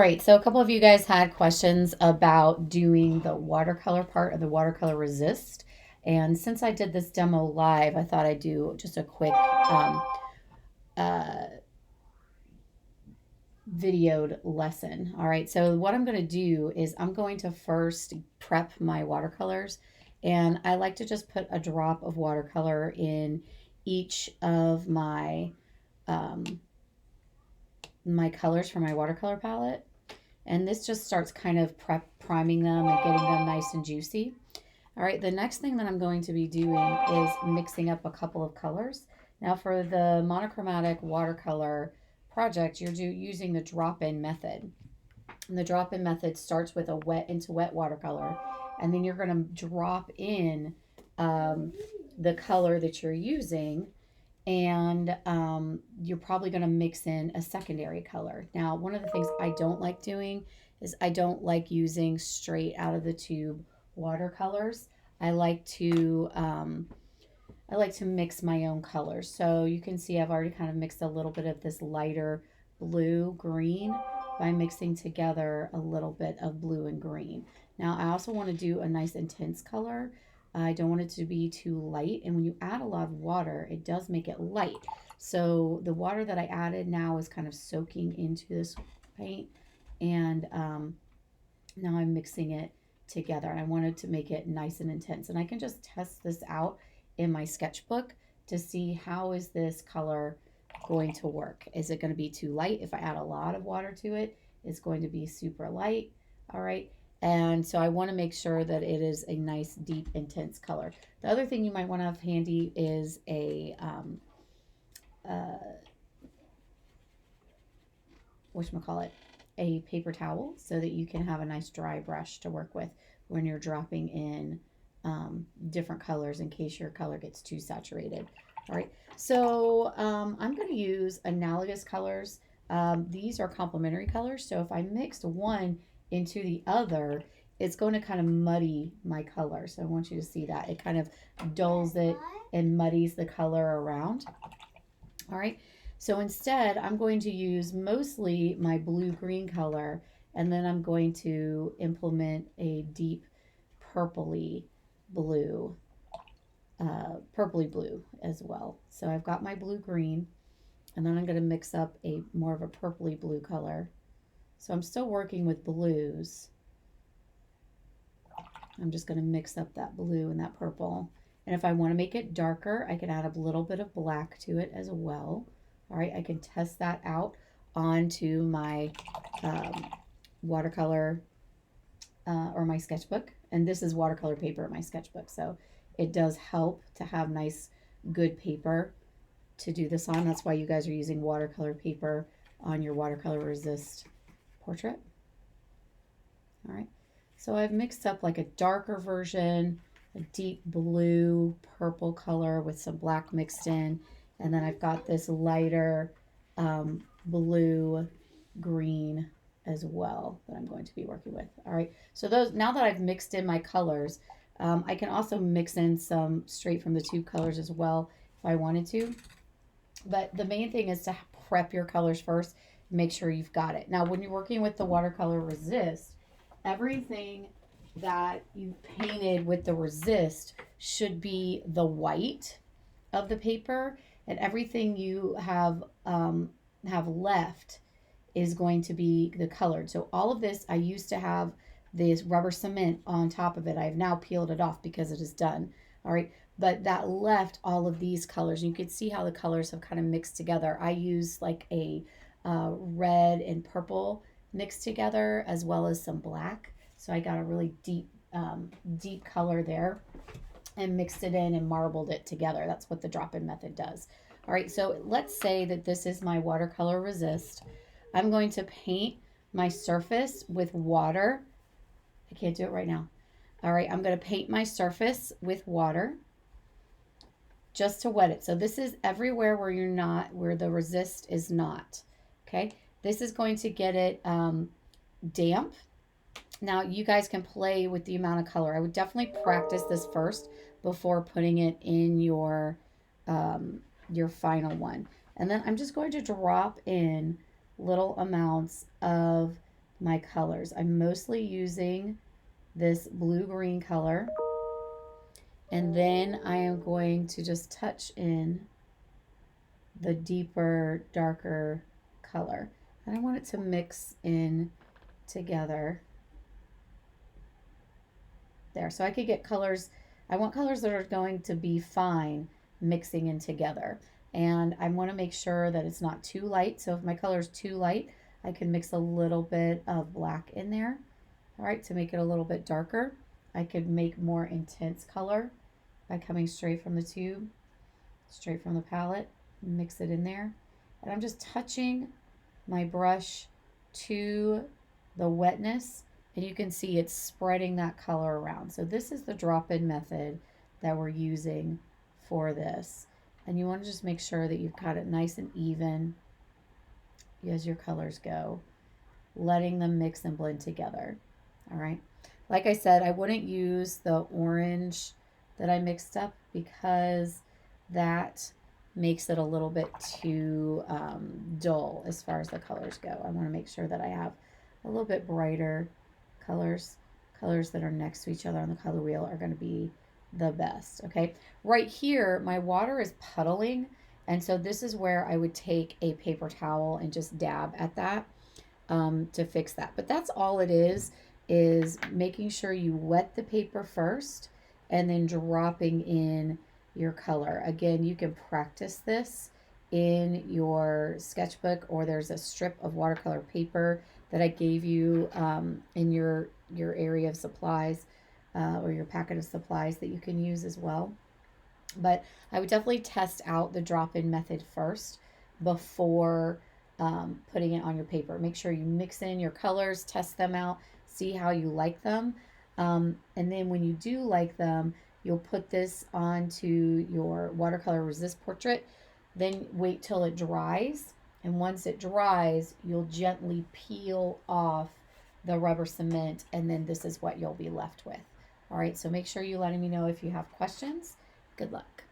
All right, so a couple of you guys had questions about doing the watercolor part of the watercolor resist. And since I did this demo live, I thought I'd do just a quick uh, videoed lesson. All right, so what I'm going to do is I'm going to first prep my watercolors. And I like to just put a drop of watercolor in each of um, my colors for my watercolor palette. And this just starts kind of priming them and getting them nice and juicy. All right, the next thing that I'm going to be doing is mixing up a couple of colors. Now for the monochromatic watercolor project, you're using the drop-in method. And the drop-in method starts with a wet into wet watercolor, and then you're going to drop in um, the color that you're using, and you're probably going to mix in a secondary color. Now, one of the things I don't like doing is I don't like using straight out of the tube watercolors. I like to I like to mix my own colors. So you can see I've already kind of mixed a little bit of this lighter blue green by mixing together a little bit of blue and green. Now I also want to do a nice intense color. I don't want it to be too light. And when you add a lot of water, it does make it light. So the water that I added now is kind of soaking into this paint. And now I'm mixing it together. And I wanted to make it nice and intense. And I can just test this out in my sketchbook to see how is this color going to work. Is it going to be too light? If I add a lot of water to it, it's going to be super light. All right. And so I want to make sure that it is a nice, deep, intense color. The other thing you might want to have handy is uh, whatchamacallit, a paper towel so that you can have a nice dry brush to work with when you're dropping in different colors in case your color gets too saturated. All right, so I'm going to use analogous colors. These are complementary colors, so if I mixed one into the other, it's going to kind of muddy my color. So I want you to see that. It kind of dulls it and muddies the color around. All right, so instead I'm going to use mostly my blue-green color, and then I'm going to implement a deep purpley blue, purpley blue as well. So I've got my blue-green, and then I'm going to mix up a more of a purpley blue color. So I'm still working with blues. I'm just going to mix up that blue and that purple. And if I want to make it darker, I can add a little bit of black to it as well. All right, I can test that out onto my watercolor or my sketchbook. And this is watercolor paper in my sketchbook. So it does help to have nice, good paper to do this on. That's why you guys are using watercolor paper on your watercolor resist portrait. All right. So I've mixed up like a darker version, a deep blue, purple color with some black mixed in. And then I've got this lighter blue, green as well that I'm going to be working with. All right. So those, now that I've mixed in my colors, I can also mix in some straight from the tube colors as well if I wanted to. But the main thing is to prep your colors first. Make sure you've got it. Now, when you're working with the watercolor resist, everything that you painted with the resist should be the white of the paper, and everything you have left is going to be the colored. So all of this, I used to have this rubber cement on top of it. I've now peeled it off because it is done. All right, but that left all of these colors. You can see how the colors have kind of mixed together. I use like a red and purple mixed together as well as some black. So I got a really deep color there and mixed it in and marbled it together. That's what the drop-in method does. All right, so let's say that this is my watercolor resist. I'm going to paint my surface with water. I can't do it right now. All right, I'm going to paint my surface with water just to wet it. So this is everywhere where you're not, where the resist is not. Okay, this is going to get it damp. Now you guys can play with the amount of color. I would definitely practice this first before putting it in your final one. And then I'm just going to drop in little amounts of my colors. I'm mostly using this blue-green color, and then I am going to just touch in the deeper, darker color. And I want it to mix in together there. So I could get colors, I want colors that are going to be fine mixing in together. And I want to make sure that it's not too light. So if my color is too light, I can mix a little bit of black in there, all right, to make it a little bit darker. I could make more intense color by coming straight from the tube, straight from the palette, mix it in there. And I'm just touching my brush to the wetness, and you can see it's spreading that color around. So this is the drop-in method that we're using for this. And you want to just make sure that you've got it nice and even as your colors go, letting them mix and blend together. All right. Like I said, I wouldn't use the orange that I mixed up because that makes it a little bit too dull as far as the colors go. I want to make sure that I have a little bit brighter colors. Colors that are next to each other on the color wheel are going to be the best. Okay, right here my water is puddling, and so this is where I would take a paper towel and just dab at that to fix that. But that's all it is making sure you wet the paper first and then dropping in your color. Again, you can practice this in your sketchbook, or there's a strip of watercolor paper that I gave you in your area of supplies or your packet of supplies that you can use as well. But I would definitely test out the drop-in method first before putting it on your paper. Make sure you mix in your colors, test them out, see how you like them. And then when you do like them, you'll put this onto your watercolor resist portrait. Then wait till it dries. And once it dries, you'll gently peel off the rubber cement, and then this is what you'll be left with. All right, so make sure you're letting me know if you have questions. Good luck.